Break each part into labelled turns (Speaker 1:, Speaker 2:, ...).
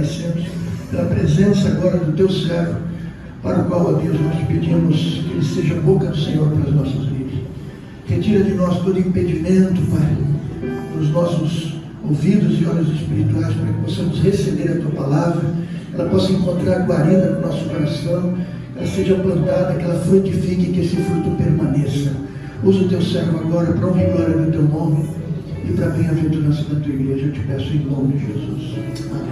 Speaker 1: agradecemos pela presença agora do teu servo, para o qual, ó Deus, nós pedimos que ele seja a boca do Senhor para as nossas vidas. Retira de nós todo impedimento, Pai, nos nossos ouvidos e olhos espirituais, para que possamos receber a tua palavra, ela possa encontrar guarida no nosso coração, ela seja plantada, que ela frutifique e que esse fruto permaneça. Usa o teu servo agora para honra e glória do teu nome e para a bem-aventurança da tua igreja. Eu te peço em nome de Jesus. Amém.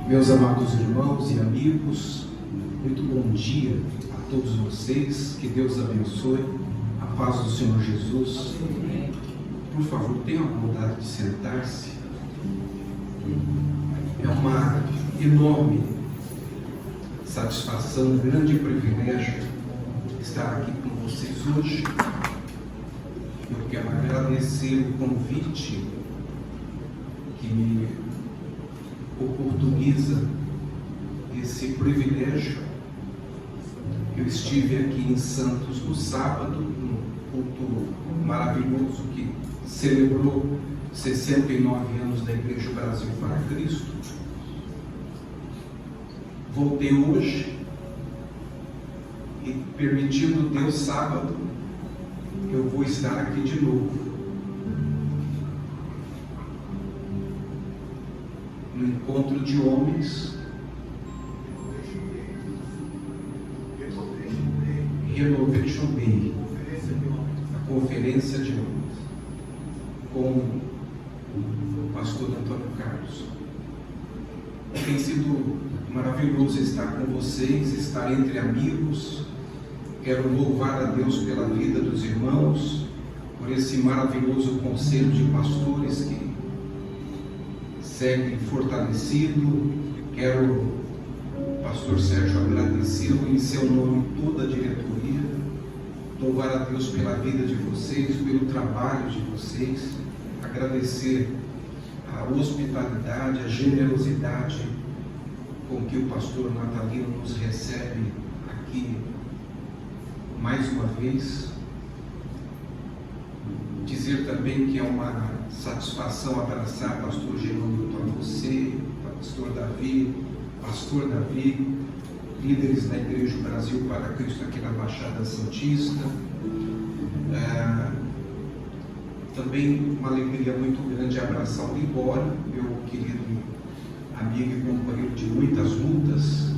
Speaker 2: Meus amados irmãos e amigos, muito bom dia a todos vocês, que Deus abençoe, a paz do Senhor Jesus. Por favor, tenham a bondade de sentar-se. É uma enorme satisfação, um grande privilégio estar aqui com vocês hoje. Eu quero agradecer o convite que me oportuniza esse privilégio. Eu estive aqui em Santos no sábado, num culto maravilhoso que celebrou 69 anos da Igreja Brasil para Cristo. Voltei hoje e, permitindo Deus, sábado eu vou estar aqui de novo, no encontro de homens, Renovation Day, a conferência de homens, com o pastor Antônio Carlos. Tem sido maravilhoso estar com vocês, estar entre amigos. Quero louvar a Deus pela vida dos irmãos, por esse maravilhoso conselho de pastores que segue fortalecido. Quero, pastor Sérgio, agradecê-lo em seu nome, toda a diretoria, louvar a Deus pela vida de vocês, pelo trabalho de vocês, agradecer a hospitalidade, a generosidade com que o pastor Natalino nos recebe aqui mais uma vez. Dizer também que é uma satisfação abraçar pastor Jerônimo a você, pastor Davi, líderes da Igreja Brasil para Cristo aqui na Baixada Santista. Também uma alegria muito grande abraçar o Libório, meu querido amigo e companheiro de muitas lutas.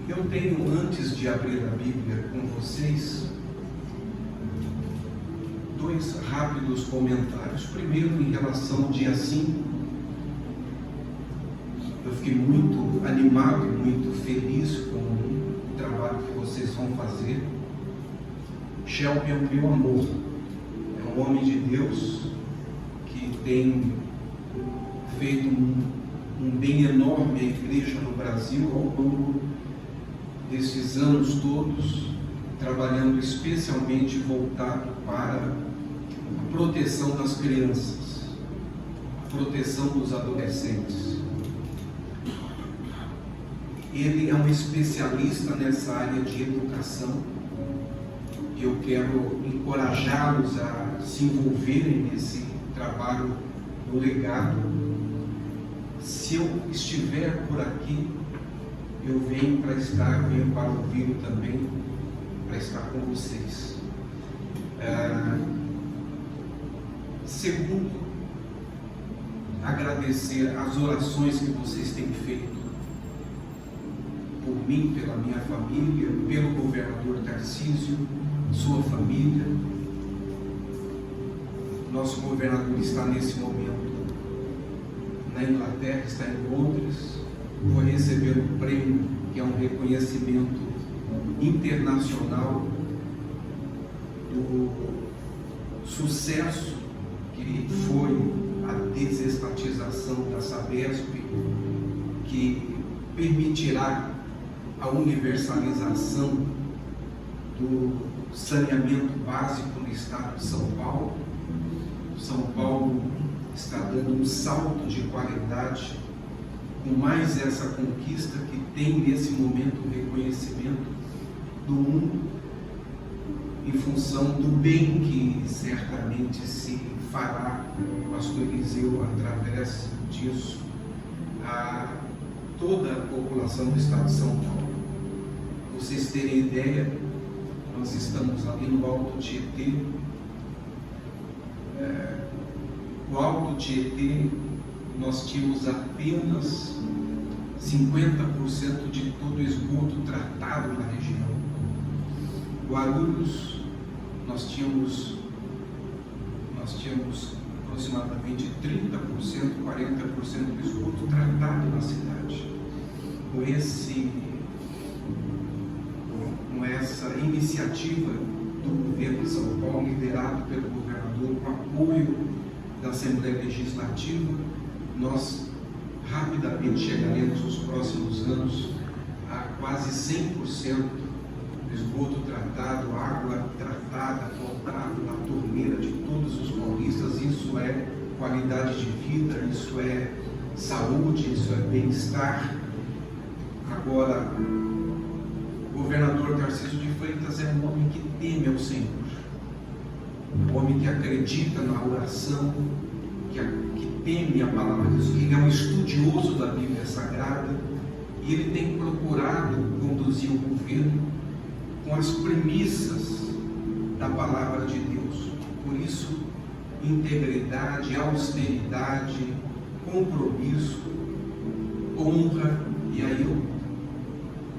Speaker 2: Eu tenho, antes de abrir a Bíblia com vocês, dois rápidos comentários. Primeiro, em relação ao dia 5, eu fiquei muito animado e muito feliz com o trabalho que vocês vão fazer. Shelby é o meu amor, é um homem de Deus que tem feito um bem enorme à igreja no Brasil ao longo desses anos todos, trabalhando especialmente voltado para a proteção das crianças, a proteção dos adolescentes. Ele é um especialista nessa área de educação. Eu quero encorajá-los a se envolverem nesse trabalho do legado. Se eu estiver por aqui, eu venho para ouvi-lo também, para estar com vocês. Segundo, agradecer as orações que vocês têm feito por mim, pela minha família, pelo governador Tarcísio, sua família. Nosso governador está nesse momento na Inglaterra, está em Londres, foi receber um prêmio que é um reconhecimento internacional do sucesso que foi a desestatização da Sabesp, que permitirá a universalização do saneamento básico no estado de São Paulo. São Paulo está dando um salto de qualidade com mais essa conquista que tem nesse momento o reconhecimento do mundo. em função do bem que certamente se fará, pastor Eliseu, através disso, a toda a população do estado de São Paulo. Para vocês terem ideia, nós estamos ali no Alto Tietê. O Alto Tietê, nós tínhamos apenas 50% de todo o esgoto tratado na região. Guarulhos, nós tínhamos aproximadamente 30%, 40% do esgoto tratado na cidade. Com essa iniciativa do governo de São Paulo, liderado pelo governador, com apoio da Assembleia Legislativa, nós rapidamente chegaremos nos próximos anos a quase 100% do esgoto tratado, água tratada, potável na torneira de todos os paulistas. Isso é qualidade de vida, isso é saúde, isso é bem-estar. Agora, o governador Tarcísio de Freitas é um homem que teme ao Senhor, um homem que acredita na oração, que teme a palavra de Deus. Ele é um estudioso da Bíblia Sagrada e ele tem procurado conduzir o governo com as premissas da palavra de Deus. Por isso, integridade, austeridade, compromisso, honra. E aí eu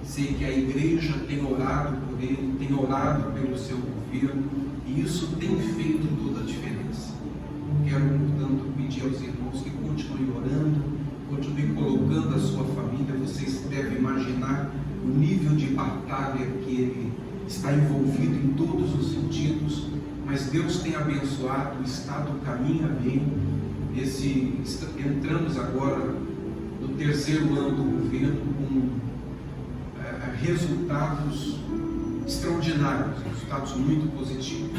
Speaker 2: sei que a igreja tem orado por ele, tem orado pelo seu governo, e isso tem feito toda a diferença. Quero, portanto, pedir aos irmãos que continuem orando, continuem colocando a sua família. Vocês devem imaginar o nível de batalha que ele está envolvido em todos os sentidos, mas Deus tem abençoado, o Estado caminha bem. Entramos agora no terceiro ano do governo com resultados extraordinários, resultados muito positivos.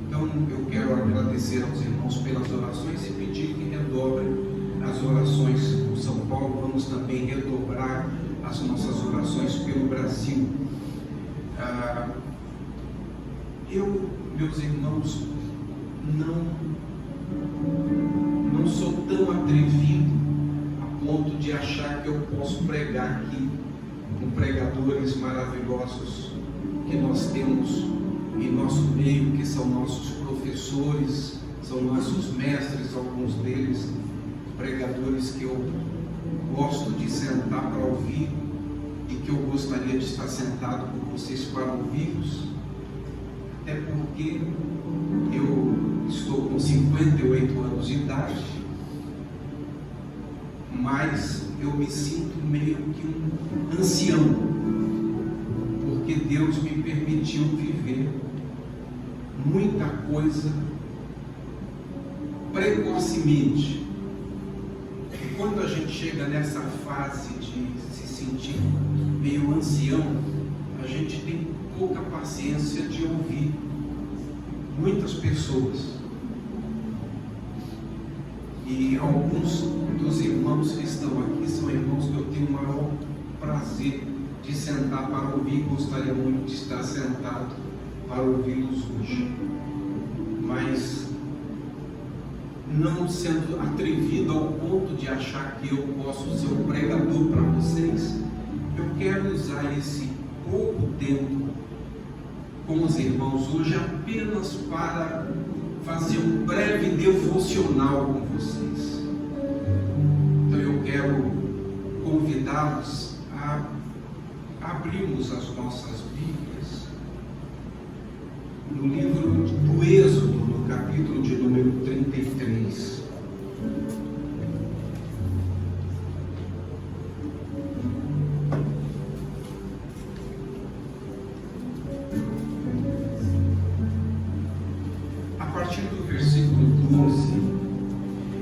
Speaker 2: Então eu quero agradecer aos irmãos pelas orações e pedir que redobrem as orações por São Paulo. Vamos também redobrar as nossas orações pelo Brasil. Eu, meus irmãos, não sou tão atrevido a ponto de achar que eu posso pregar aqui com pregadores maravilhosos que nós temos em nosso meio, que são nossos professores, são nossos mestres, alguns deles, pregadores que eu gosto de sentar para ouvir e que eu gostaria de estar sentado com vocês para ouvi-los, até porque eu estou com 58 anos de idade, mas eu me sinto meio que um ancião, porque Deus me permitiu viver muita coisa precocemente. E quando a gente chega nessa fase de se sentir meio ancião, a gente tem pouca paciência de ouvir muitas pessoas. E alguns dos irmãos que estão aqui são irmãos que eu tenho o maior prazer de sentar para ouvir. Gostaria muito de estar sentado para ouvi-los hoje, mas não sendo atrevido ao ponto de achar que eu posso ser um pregador para vocês, eu quero usar esse pouco tempo com os irmãos hoje apenas para fazer um breve devocional com vocês. Então eu quero convidá-los a abrirmos as nossas Bíblias no livro do Êxodo, no capítulo de número 33. A partir do versículo 12,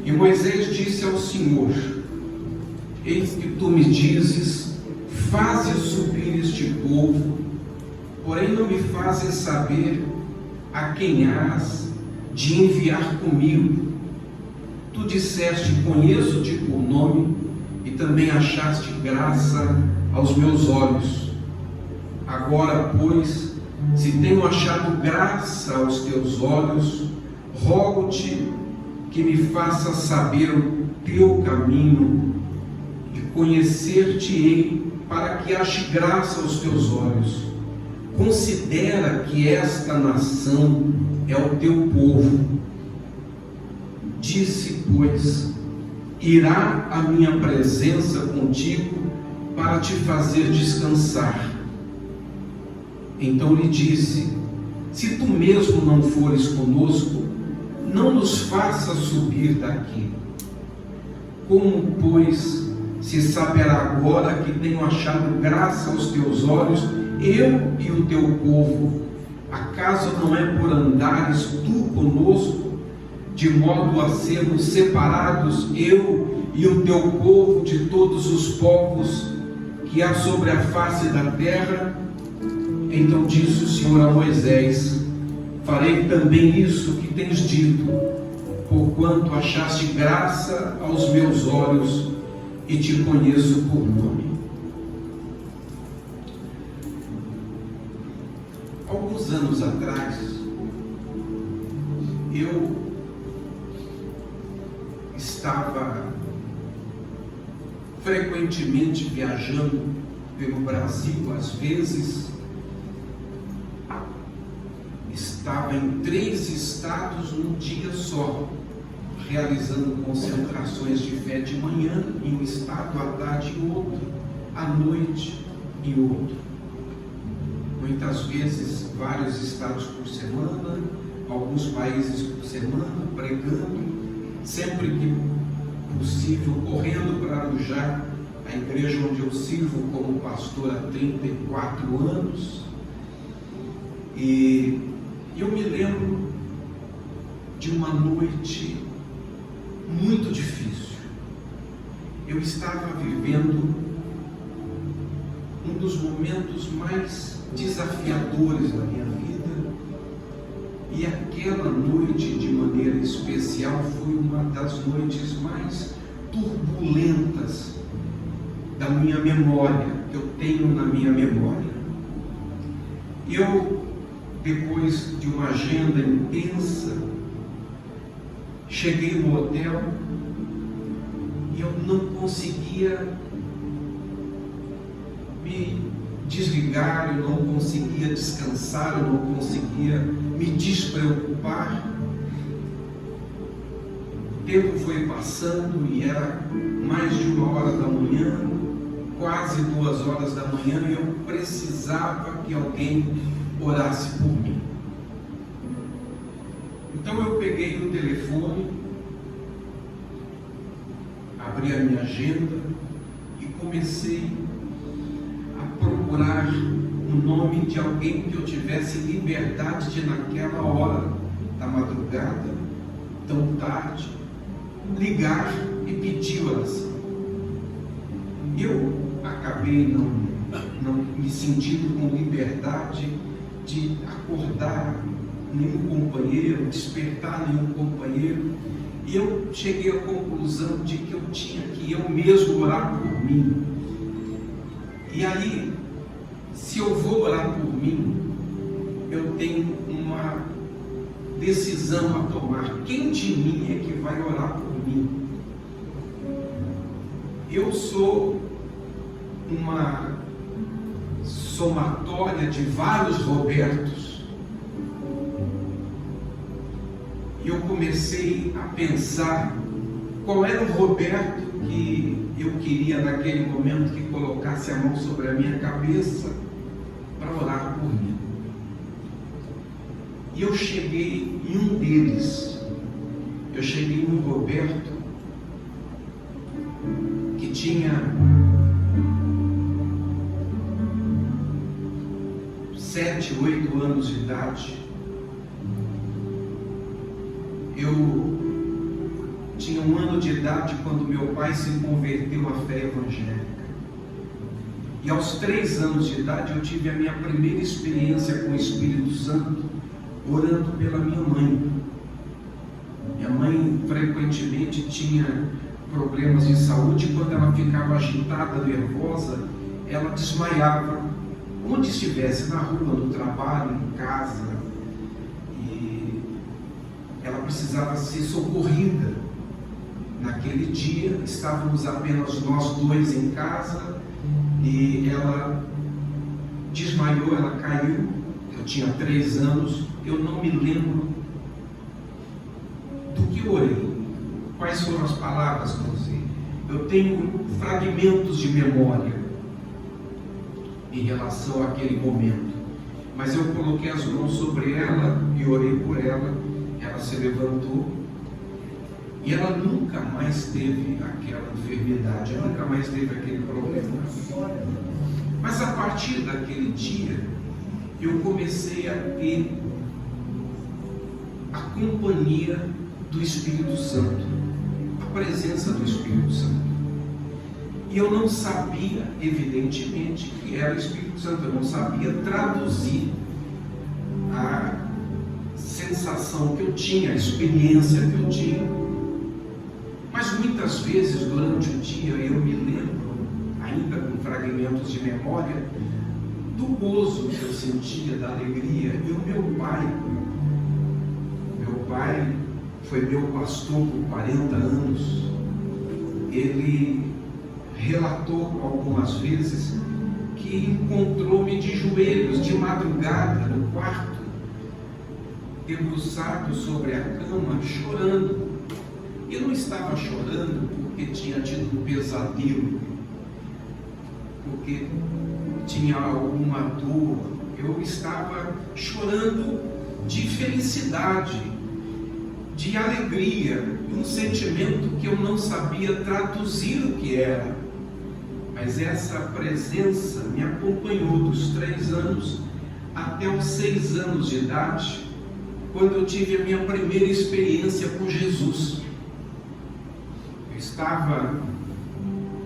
Speaker 2: e Moisés disse ao Senhor: eis que tu me dizes, faze subir este povo, porém não me fazes saber a quem hás de enviar comigo. Tu disseste, conheço-te por nome, e também achaste graça aos meus olhos. Agora, pois, se tenho achado graça aos teus olhos, rogo-te que me faça saber o teu caminho e conhecer-te-ei, para que ache graça aos teus olhos. Considera que esta nação é o teu povo. Disse, pois, irá a minha presença contigo para te fazer descansar. Então lhe disse, se tu mesmo não fores conosco, não nos faça subir daqui. Como, pois, se saberá agora que tenho achado graça aos teus olhos, eu e o teu povo? Acaso não é por andares tu conosco, de modo a sermos separados, eu e o teu povo, de todos os povos que há sobre a face da terra? Então disse o Senhor a Moisés, farei também isso que tens dito, porquanto achaste graça aos meus olhos e te conheço por nome. Alguns anos atrás, eu estava frequentemente viajando pelo Brasil, às vezes estava em 3 estados num dia só, realizando concentrações de fé de manhã em um estado, à tarde em outro, à noite em outro. Muitas vezes, vários estados por semana, alguns países por semana, pregando, sempre que possível, correndo para Arujá, a igreja onde eu sirvo como pastor há 34 anos. E eu me lembro de uma noite muito difícil. Eu estava vivendo um dos momentos mais desafiadores da minha vida, e aquela noite, de maneira especial, foi uma das noites mais turbulentas da minha memória, que eu tenho na minha memória. Eu, depois de uma agenda intensa, cheguei no hotel e eu não conseguia me desligar, eu não conseguia descansar, eu não conseguia me despreocupar. O tempo foi passando e era mais de 1h da manhã, quase 2h da manhã, e eu precisava que alguém orasse por mim. Então eu peguei o telefone, abri a minha agenda e comecei a procurar o nome de alguém que eu tivesse liberdade de, naquela hora da madrugada, tão tarde, ligar e pedir oração. Eu acabei não me sentindo com liberdade de acordar nenhum companheiro, despertar nenhum companheiro, e eu cheguei à conclusão de que eu tinha que eu mesmo orar por mim. E aí, se eu vou orar por mim, eu tenho uma decisão a tomar. Quem de mim é que vai orar por mim? Eu sou uma somatória de vários Robertos. E eu comecei a pensar qual era o Roberto que eu queria naquele momento que colocasse a mão sobre a minha cabeça para orar por mim. E eu cheguei em um deles. Eu cheguei em um Roberto que tinha 7, 8 anos de idade. Eu tinha 1 ano de idade quando meu pai se converteu à fé evangélica. E aos 3 anos de idade eu tive a minha primeira experiência com o Espírito Santo, orando pela minha mãe. Minha mãe frequentemente tinha problemas de saúde, e quando ela ficava agitada, nervosa, ela desmaiava. onde estivesse, na rua, no trabalho, em casa, e ela precisava ser socorrida. Naquele dia estávamos apenas nós dois em casa e ela desmaiou, ela caiu. Eu tinha 3 anos, eu não me lembro do que orei, quais foram as palavras que eu usei. Eu tenho fragmentos de memória em relação àquele momento, mas eu coloquei as mãos sobre ela e orei por ela. Ela se levantou e ela nunca mais teve aquela enfermidade, ela nunca mais teve aquele problema. Mas a partir daquele dia eu comecei a ter a companhia do Espírito Santo, a presença do Espírito Santo. E eu não sabia, evidentemente, que era o Espírito Santo. Eu não sabia traduzir a sensação que eu tinha, a experiência que eu tinha. Mas muitas vezes, durante o dia, eu me lembro, ainda com fragmentos de memória, do gozo que eu sentia, da alegria. E o meu pai foi meu pastor por 40 anos. Ele relatou algumas vezes que encontrou-me de joelhos, de madrugada, no quarto, debruçado sobre a cama, chorando. Eu não estava chorando porque tinha tido um pesadelo, porque tinha alguma dor. Eu estava chorando de felicidade, de alegria, um sentimento que eu não sabia traduzir o que era. Mas essa presença me acompanhou dos 3 anos até os 6 anos de idade, quando eu tive a minha primeira experiência com Jesus. Eu estava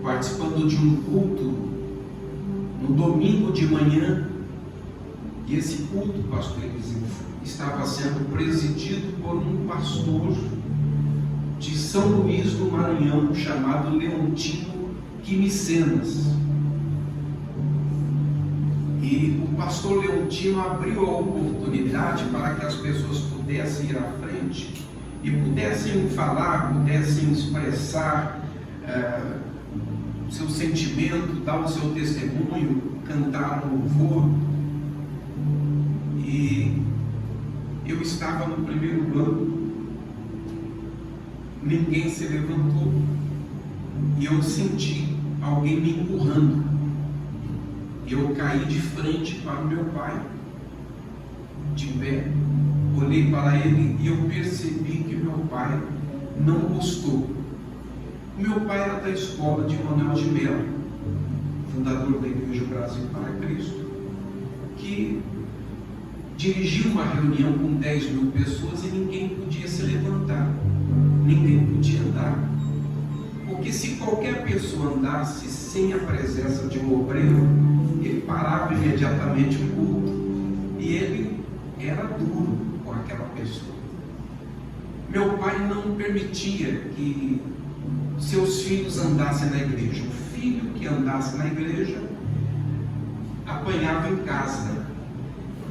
Speaker 2: participando de um culto no domingo de manhã, e esse culto, pastor Eliseu, estava sendo presidido por um pastor de São Luís do Maranhão, chamado Leontino Quimicenas. E o pastor Leontino abriu a oportunidade para que as pessoas pudessem ir à frente e pudessem falar, pudessem expressar seu sentimento, dar o seu testemunho, cantar um louvor. E eu estava no primeiro banco, ninguém se levantou, e eu senti alguém me empurrando. Eu caí de frente para o meu pai, de pé, olhei para ele e eu percebi que meu pai não gostou. Meu pai era da escola de Manuel de Melo, fundador da Igreja Brasil para Cristo, que dirigiu uma reunião com 10.000 pessoas e ninguém podia se levantar, ninguém podia andar. Porque se qualquer pessoa andasse sem a presença de um obreiro, ele parava imediatamente o culto. E ele era duro com aquela pessoa. Meu pai não permitia que seus filhos andassem na igreja. O filho que andasse na igreja apanhava em casa.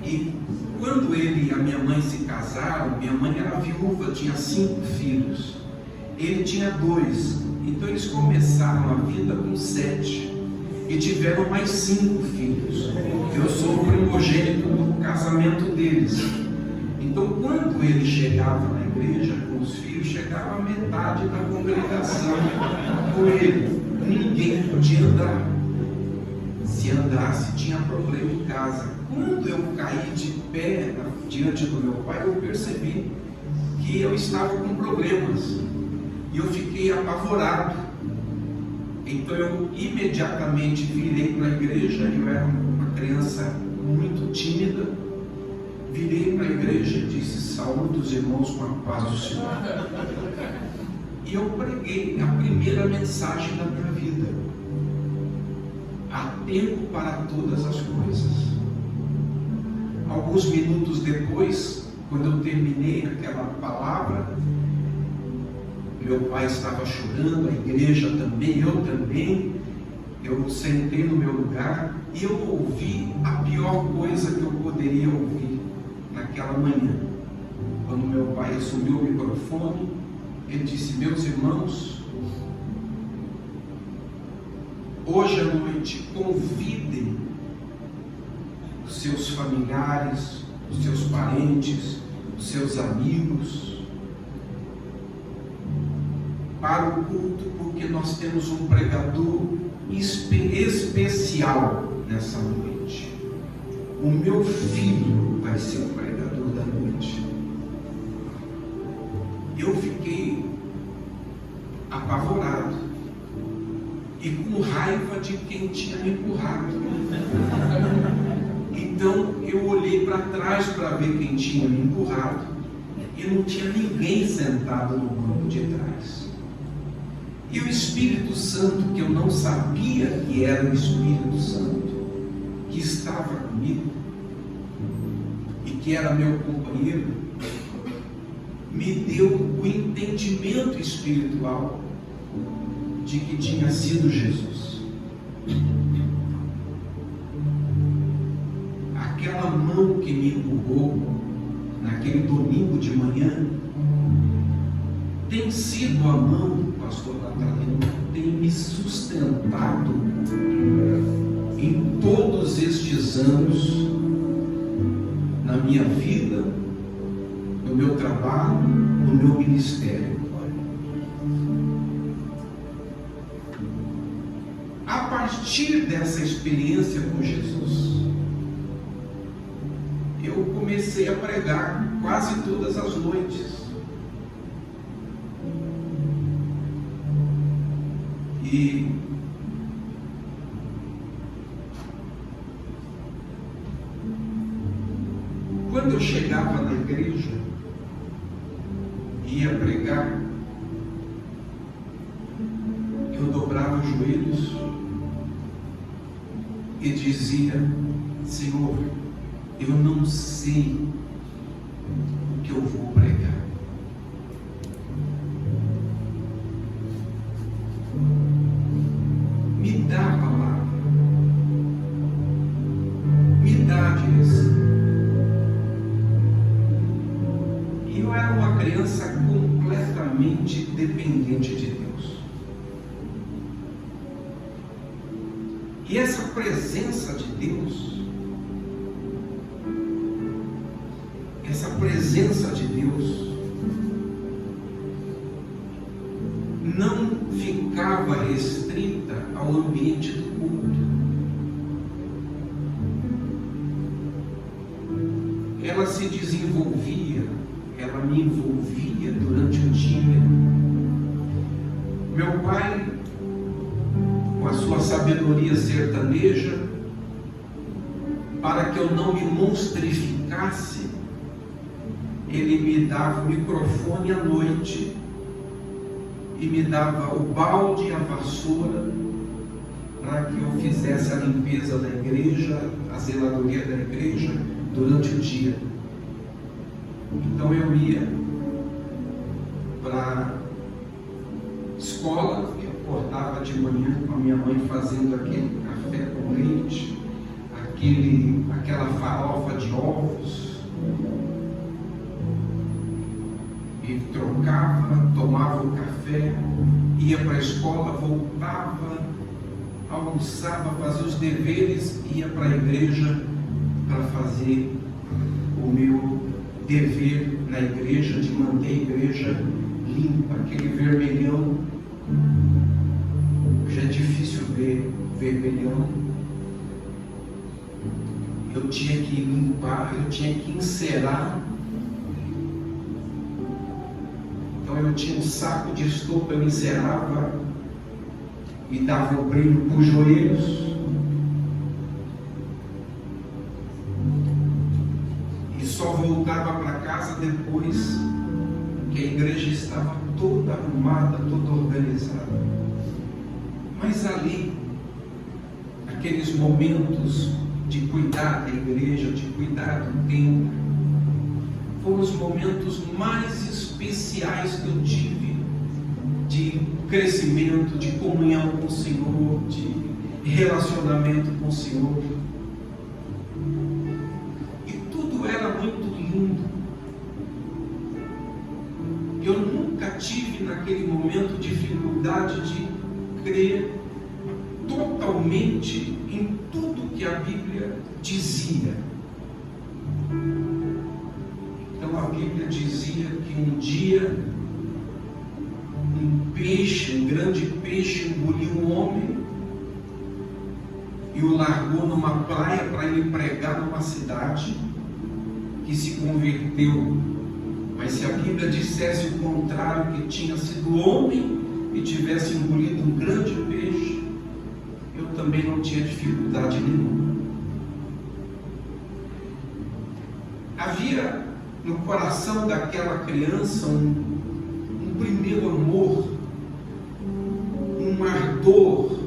Speaker 2: E quando ele e a minha mãe se casaram, minha mãe era viúva, tinha 5 filhos. Ele tinha 2. Então eles começaram a vida com 7 e tiveram mais 5 filhos. Eu sou o primogênito do casamento deles. Então quando ele chegava na igreja com os filhos, chegava a metade da congregação com ele. Ninguém podia andar. Se andasse, tinha problema em casa. Quando eu caí de pé diante do meu pai, eu percebi que eu estava com problemas. E eu fiquei apavorado. Então eu imediatamente virei para a igreja. Eu era uma criança muito tímida. Virei para a igreja e disse: saúde os irmãos com a paz do Senhor. E eu preguei a primeira mensagem da minha vida: há tempo para todas as coisas. Alguns minutos depois, quando eu terminei aquela palavra, meu pai estava chorando, a igreja também, eu também, eu sentei no meu lugar e eu ouvi a pior coisa que eu poderia ouvir naquela manhã. Quando meu pai assumiu o microfone, ele disse: meus irmãos, hoje à noite convidem os seus familiares, os seus parentes, os seus amigos para o culto, porque nós temos um pregador especial nessa noite. O meu filho vai ser o pregador da noite. Eu fiquei apavorado e com raiva de quem tinha me empurrado. Então eu olhei para trás para ver quem tinha me empurrado e não tinha ninguém sentado no banco de trás. E o Espírito Santo, que eu não sabia que era o Espírito Santo, que estava comigo e que era meu companheiro, me deu o entendimento espiritual de que tinha sido Jesus. Aquela mão que me empurrou naquele domingo de manhã tem sido a mão, pastor Natalino, tem me sustentado em todos estes anos, na minha vida, no meu trabalho, no meu ministério. A partir dessa experiência com Jesus, eu comecei a pregar quase todas as noites. E quando eu chegava na igreja, ia pregar, eu dobrava os joelhos e dizia: Senhor, eu não sei o que eu vou pregar. Me dá a palavra, me dá a direção. E eu era uma criança completamente dependente de Deus. E essa presença de Deus, não ficava restrita ao ambiente do culto. Ela se desenvolvia, ela me envolvia durante o dia. Meu pai, com a sua sabedoria sertaneja, para que eu não me monstrificasse, ele me dava o microfone à noite e me dava o balde e a vassoura para que eu fizesse a limpeza da igreja, a zeladoria da igreja durante o dia. Então eu ia para a escola, eu acordava de manhã com a minha mãe fazendo aquele café com leite, aquela farofa de ovos, e trocava, tomava o café, ia para a escola, voltava, almoçava, fazia os deveres, ia para a igreja para fazer o meu dever na igreja, de manter a igreja limpa, aquele vermelhão. Já é difícil ver vermelhão. Eu tinha que limpar, eu tinha que encerar. Então eu tinha um saco de estopa, eu encerava e dava o brilho para os joelhos. E só voltava para casa depois que a igreja estava toda arrumada, toda organizada. Mas ali, aqueles momentos de cuidar da igreja, de cuidar do templo, foram os momentos mais especiais que eu tive de crescimento, de comunhão com o Senhor, relacionamento com o Senhor. E tudo era muito lindo. Eu nunca tive naquele momento dificuldade de crer totalmente em tudo que a Bíblia dizia. Então a Bíblia dizia que um dia um grande peixe engoliu um homem e o largou numa praia para ele pregar numa cidade que se converteu. Mas se a Bíblia dissesse o contrário, que tinha sido homem e tivesse engolido um grande peixe, eu também não tinha dificuldade nenhuma. Havia no coração daquela criança um primeiro amor, um ardor,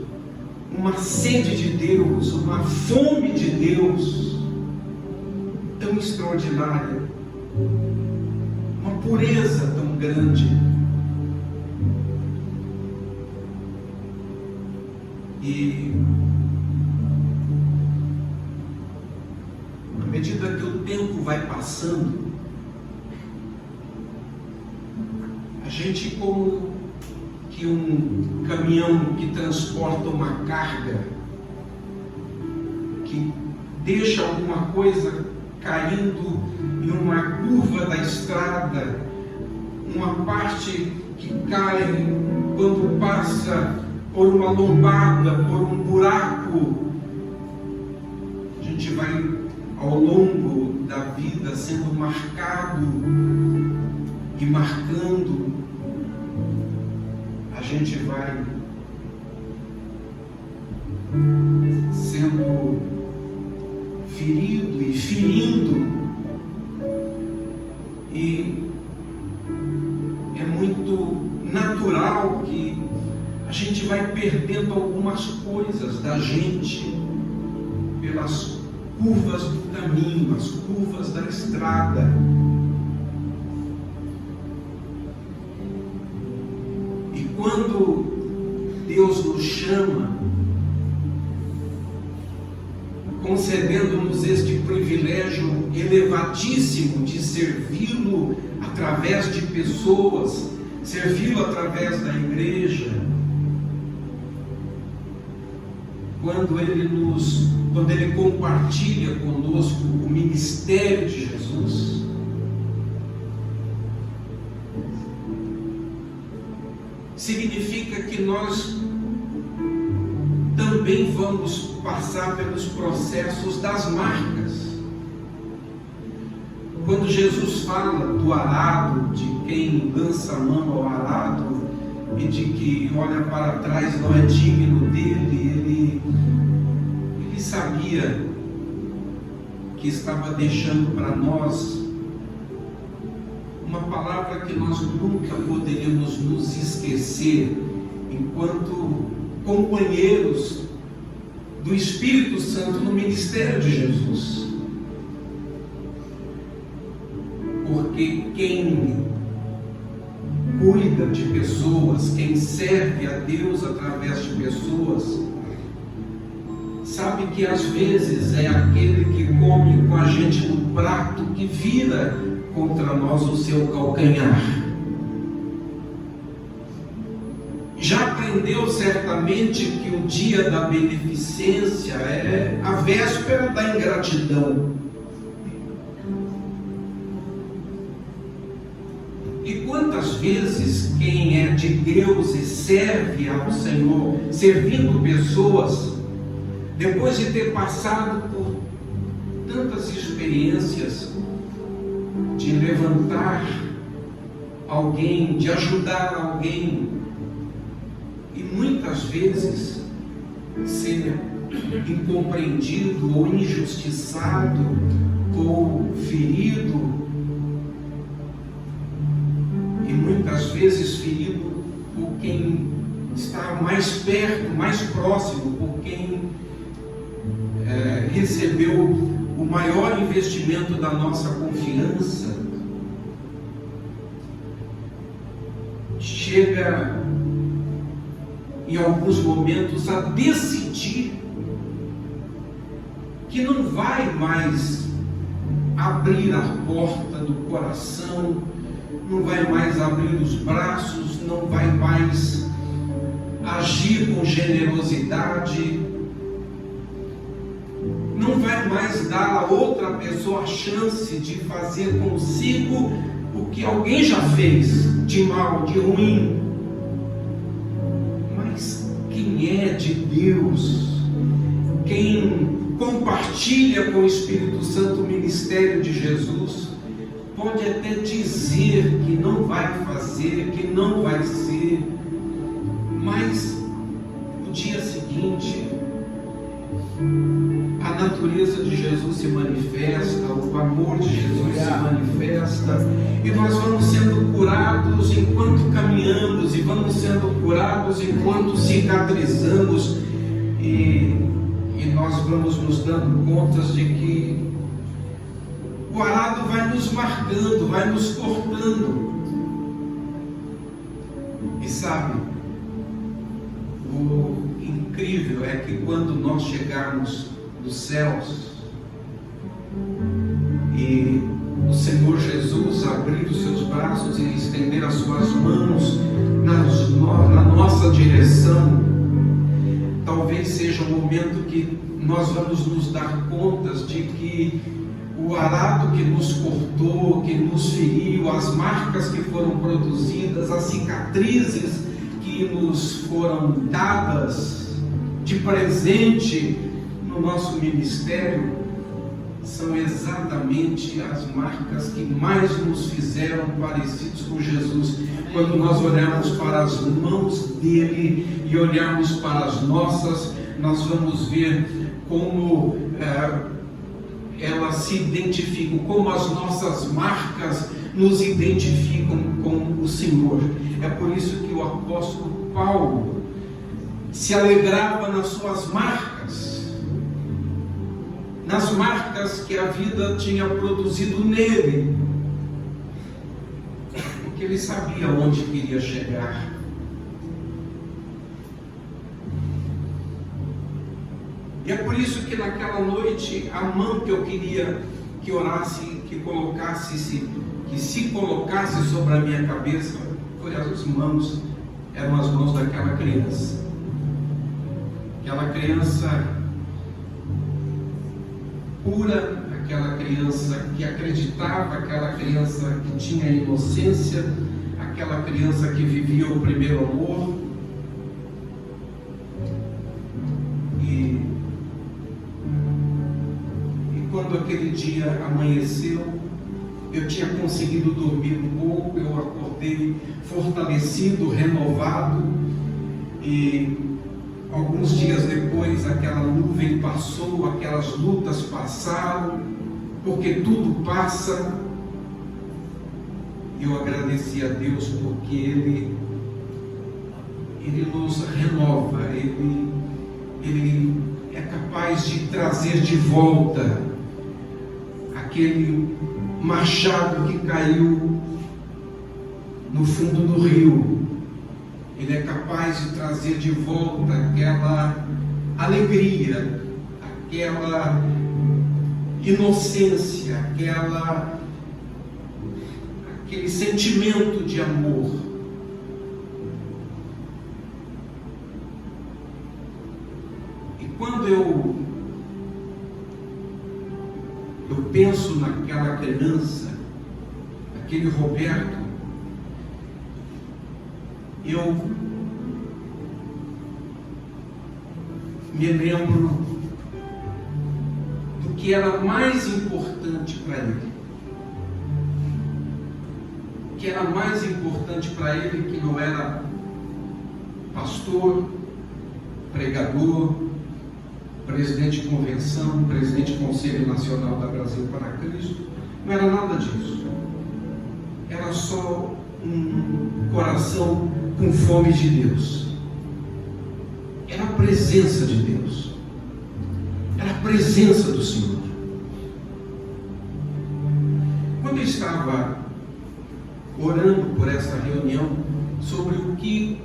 Speaker 2: uma sede de Deus, uma fome de Deus tão extraordinária, uma pureza tão grande. E à medida que o tempo vai passando, a gente, como que um caminhão que transporta uma carga, que deixa alguma coisa caindo em uma curva da estrada, uma parte que cai quando passa por uma lombada, por um buraco. A gente vai ao longo da vida sendo marcado e marcando. A gente vai sendo ferido e ferindo, e é muito natural que a gente vai perdendo algumas coisas da gente pelas curvas do caminho, as curvas da estrada. E quando Deus nos chama, concedendo-nos este privilégio elevadíssimo de servi-lo através de pessoas, servi-lo através da igreja, quando Ele compartilha conosco o ministério de Jesus, significa que nós também vamos passar pelos processos das marcas. Quando Jesus fala do arado, de quem lança a mão ao arado e de que olha para trás não é digno dele, ele sabia que estava deixando para nós uma palavra que nós nunca poderíamos nos esquecer enquanto companheiros do Espírito Santo no ministério de Jesus. Porque quem cuida de pessoas, quem serve a Deus através de pessoas, sabe que às vezes é aquele que come com a gente no prato que vira contra nós o seu calcanhar. Já aprendeu certamente que o dia da beneficência é a véspera da ingratidão. E quantas vezes quem é de Deus e serve ao Senhor, servindo pessoas, depois de ter passado por tantas experiências de levantar alguém, de ajudar alguém, e muitas vezes ser incompreendido ou injustiçado ou ferido, e muitas vezes ferido por quem está mais perto, mais próximo, por quem recebeu o maior investimento da nossa confiança, chega em alguns momentos, a decidir que não vai mais abrir a porta do coração, não vai mais abrir os braços, não vai mais agir com generosidade, não vai mais dar a outra pessoa a chance de fazer consigo o que alguém já fez de mal, de ruim. Mas quem é de Deus, quem compartilha com o Espírito Santo o ministério de Jesus, pode até dizer que não vai fazer, que não vai ser, mas no dia seguinte a natureza de Jesus se manifesta, o amor de Jesus se manifesta, e nós vamos sendo curados enquanto caminhamos, e vamos sendo curados enquanto cicatrizamos, e nós vamos nos dando contas de que o arado vai nos marcando, vai nos cortando. E sabe, o incrível é que quando nós chegarmos nos céus e o Senhor Jesus abrir os seus braços e estender as suas mãos na nossa direção, talvez seja um momento que nós vamos nos dar contas de que o arado que nos cortou, que nos feriu, as marcas que foram produzidas, as cicatrizes que nos foram dadas de presente no nosso ministério, são exatamente as marcas que mais nos fizeram parecidos com Jesus. Quando nós olharmos para as mãos dele e olharmos para as nossas, nós vamos ver como elas se identificam, como as nossas marcas nos identificam com o Senhor. É por isso que o apóstolo Paulo se alegrava nas suas marcas, nas marcas que a vida tinha produzido nele, porque ele sabia onde queria chegar. E é por isso que naquela noite, a mão que eu queria que orasse, que se colocasse sobre a minha cabeça, eram as mãos daquela criança. Aquela criança pura, aquela criança que acreditava, aquela criança que tinha inocência, aquela criança que vivia o primeiro amor. E quando aquele dia amanheceu, eu tinha conseguido dormir um pouco, eu acordei fortalecido, renovado, e alguns dias depois aquela nuvem passou, aquelas lutas passaram, porque tudo passa. Eu agradeci a Deus porque Ele nos renova, Ele é capaz de trazer de volta aquele machado que caiu no fundo do rio. Ele é capaz de trazer de volta aquela alegria, aquela inocência, aquele sentimento de amor. E quando eu penso naquela criança, aquele Roberto, eu me lembro do que era mais importante para ele. O que era mais importante para ele, que não era pastor, pregador, presidente de convenção, presidente do Conselho Nacional da Brasil para Cristo, não era nada disso. Era só um coração com fome de Deus. Era a presença de Deus. Era a presença do Senhor. Quando eu estava orando por essa reunião, sobre o que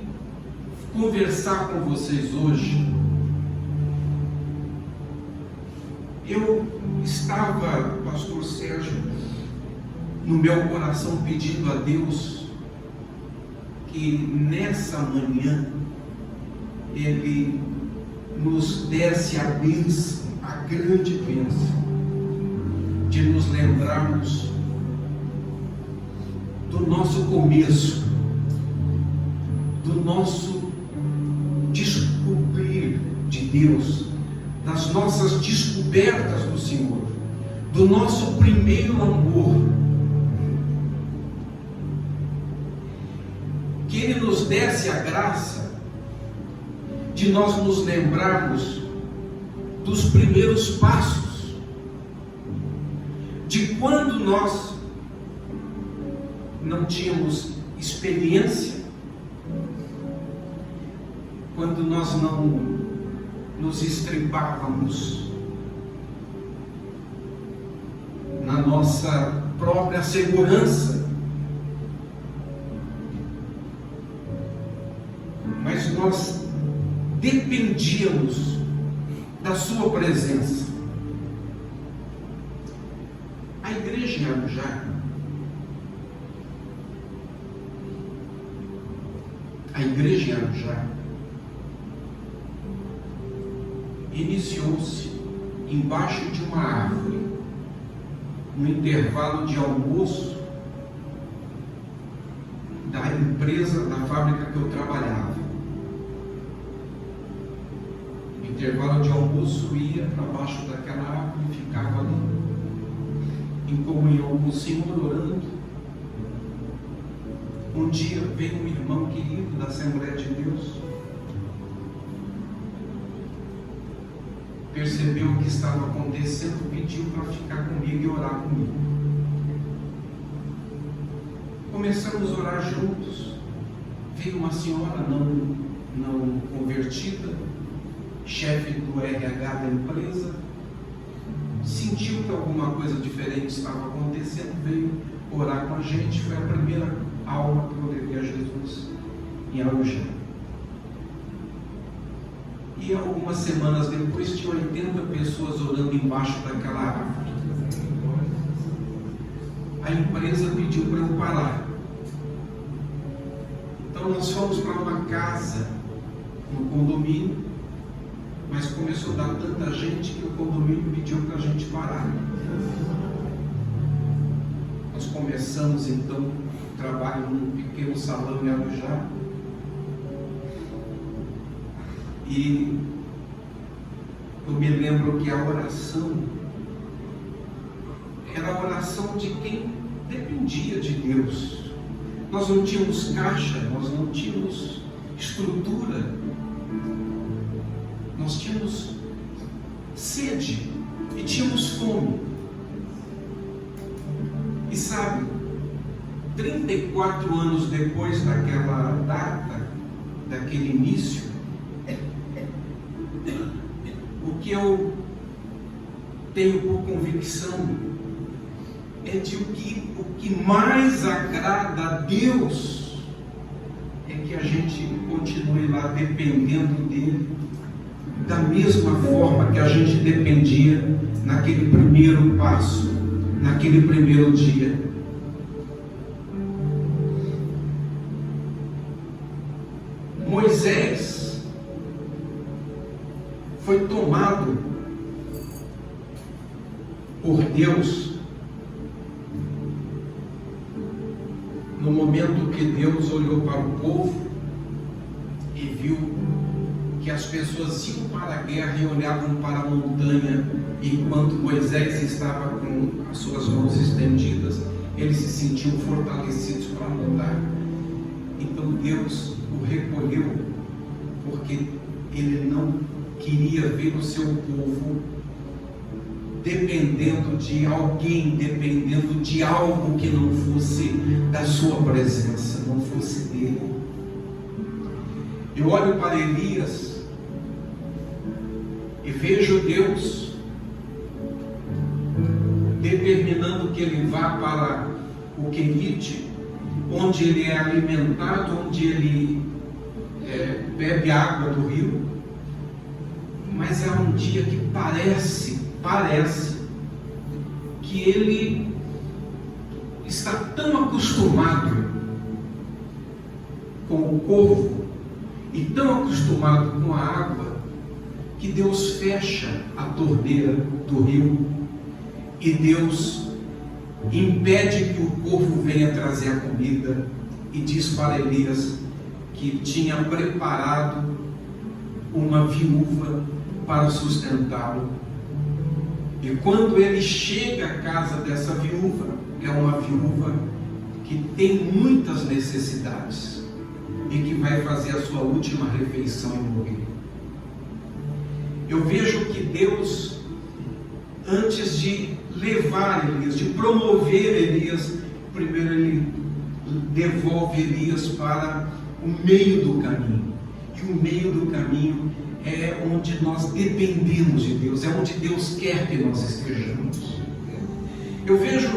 Speaker 2: conversar com vocês hoje. Eu estava, pastor Sérgio, no meu coração pedindo a Deus que nessa manhã Ele nos desse a bênção, a grande bênção de nos lembrarmos do nosso começo, do nosso descobrir de Deus, das nossas descobertas do Senhor, do nosso primeiro amor. Que Ele nos desse a graça de nós nos lembrarmos dos primeiros passos, de quando nós não tínhamos experiência, quando nós não nos estribávamos na nossa própria segurança, mas nós dependíamos da sua presença. A igreja em Arujá, iniciou-se embaixo de uma árvore, no intervalo de almoço da empresa, da fábrica que eu trabalhava. No intervalo de almoço ia para baixo daquela árvore e ficava ali, em comunhão com o Senhor, orando. Um dia veio um irmão querido da Assembleia de Deus, percebeu o que estava acontecendo, pediu para ficar comigo e orar comigo. Começamos a orar juntos. Veio uma senhora não convertida, chefe do RH da empresa, sentiu que alguma coisa diferente estava acontecendo, veio orar com a gente. Foi a primeira aula que eu levei a Jesus em Arujá. E algumas semanas depois tinha 80 pessoas orando embaixo daquela árvore. A empresa pediu para eu parar. Então nós fomos para uma casa no condomínio, mas começou a dar tanta gente que o condomínio pediu para a gente parar. Nós começamos então o trabalho num pequeno salão em Arujá. E eu me lembro que a oração era a oração de quem dependia de Deus. Nós não tínhamos caixa, nós não tínhamos estrutura, nós tínhamos sede e tínhamos fome. E sabe, 34 anos depois daquela data, daquele início, o que eu tenho por convicção é de o que mais agrada a Deus é que a gente continue lá dependendo dele da mesma forma que a gente dependia naquele primeiro passo, naquele primeiro dia. Moisés foi tomado por Deus no momento que Deus olhou para o povo e viu que as pessoas iam para a guerra e olhavam para a montanha, enquanto Moisés estava com as suas mãos estendidas, eles se sentiam fortalecidos para lutar. Então Deus o recolheu, porque ele não queria ver o seu povo dependendo de alguém, dependendo de algo que não fosse da sua presença, não fosse dele. Eu olho para Elias e vejo Deus determinando que ele vá para o Querite, onde ele é alimentado, onde ele bebe água do rio, mas é um dia que parece que ele está tão acostumado com o corvo e tão acostumado com a água, que Deus fecha a torneira do rio e Deus impede que o corvo venha trazer a comida, e diz para Elias que tinha preparado uma viúva para sustentá-lo. E quando ele chega à casa dessa viúva, é uma viúva que tem muitas necessidades e que vai fazer a sua última refeição e morrer. Eu vejo que Deus, antes de levar Elias, de promover Elias, primeiro ele devolve Elias para o meio do caminho. E o meio do caminho é onde nós dependemos de Deus, é onde Deus quer que nós estejamos. Eu vejo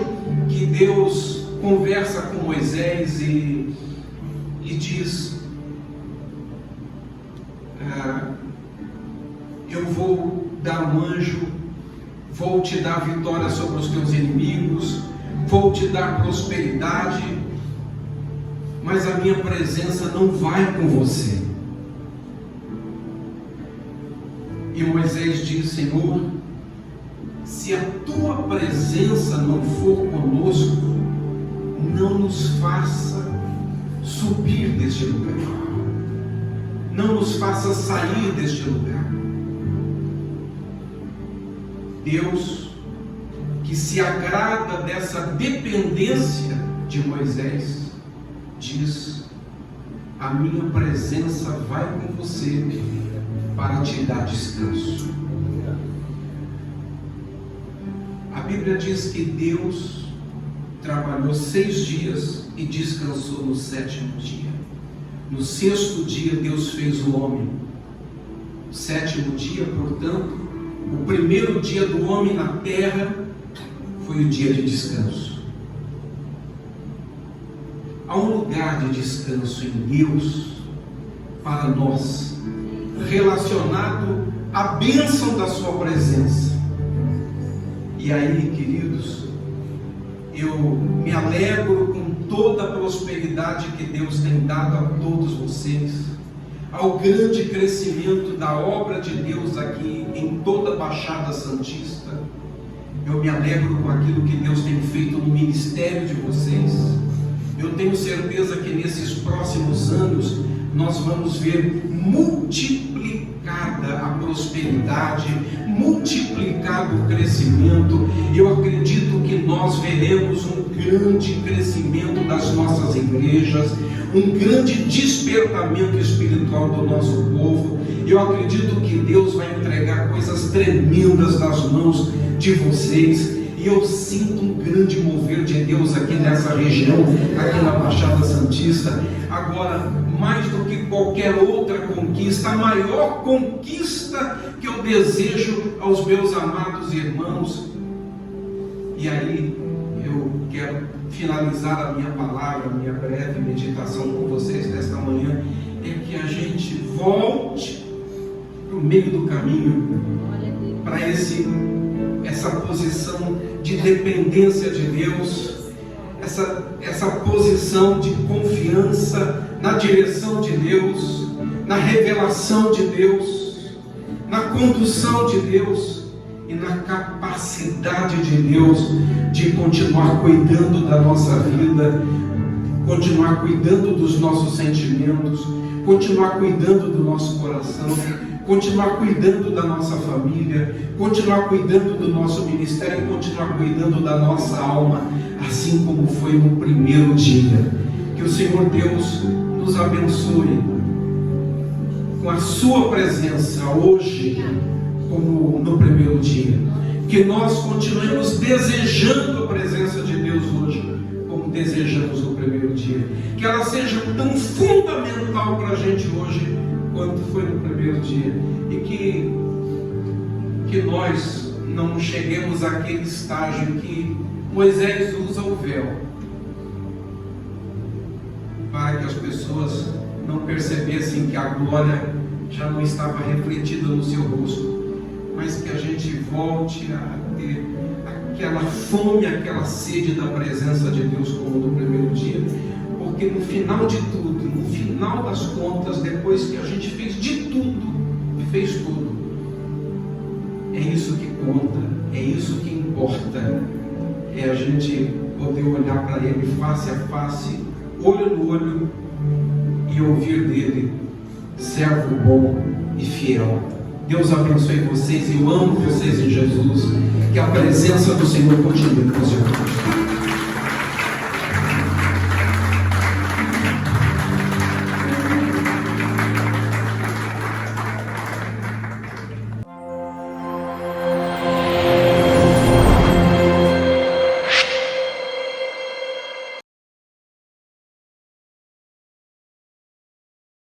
Speaker 2: que Deus conversa com Moisés e diz: eu vou dar um anjo, vou te dar vitória sobre os teus inimigos, vou te dar prosperidade, mas a minha presença não vai com você. E Moisés diz: Senhor, se a tua presença não for conosco, não nos faça subir deste lugar, não nos faça sair deste lugar. Deus, que se agrada dessa dependência de Moisés, diz: a minha presença vai com você para te dar descanso. A Bíblia diz que Deus trabalhou 6 dias e descansou no 7º dia. No 6º dia Deus fez o homem. O 7º dia, portanto, o primeiro dia do homem na terra, foi o dia de descanso. Há um lugar de descanso em Deus para nós, relacionado à bênção da sua presença. E aí, queridos, eu me alegro com toda a prosperidade que Deus tem dado a todos vocês, ao grande crescimento da obra de Deus aqui em toda a Baixada Santista. Eu me alegro com aquilo que Deus tem feito no ministério de vocês. Eu tenho certeza que nesses próximos anos nós vamos ver multiplicada a prosperidade, multiplicado o crescimento. Eu acredito que nós veremos um grande crescimento das nossas igrejas, um grande despertamento espiritual do nosso povo. Eu acredito que Deus vai entregar coisas tremendas nas mãos de vocês. E eu sinto um grande mover de Deus aqui nessa região, aqui na Baixada Santista. Agora, mais do que qualquer outra conquista, a maior conquista que eu desejo aos meus amados irmãos, e aí eu quero finalizar a minha palavra, a minha breve meditação com vocês nesta manhã, é que a gente volte para o meio do caminho, para essa posição de dependência de Deus, essa posição de confiança na direção de Deus, na revelação de Deus, na condução de Deus e na capacidade de Deus de continuar cuidando da nossa vida, continuar cuidando dos nossos sentimentos, continuar cuidando do nosso coração, continuar cuidando da nossa família, continuar cuidando do nosso ministério e continuar cuidando da nossa alma, assim como foi no primeiro dia. Que o Senhor Deus nos abençoe com a sua presença hoje, como no primeiro dia. Que nós continuemos desejando a presença de Deus hoje, como desejamos no primeiro dia. Que ela seja tão fundamental para a gente hoje, quanto foi no primeiro dia. E que nós não cheguemos àquele estágio que Moisés usa o véu, para que as pessoas não percebessem que a glória já não estava refletida no seu rosto, mas que a gente volte a ter aquela fome, aquela sede da presença de Deus como no primeiro dia, porque no final de tudo, no final das contas, depois que a gente fez de tudo, fez tudo, é isso que conta, é isso que importa, é a gente poder olhar para Ele face a face, olho no olho, e ouvir dele: servo bom e fiel. Deus abençoe vocês, eu amo vocês em Jesus, que a presença do Senhor continue com os irmãos.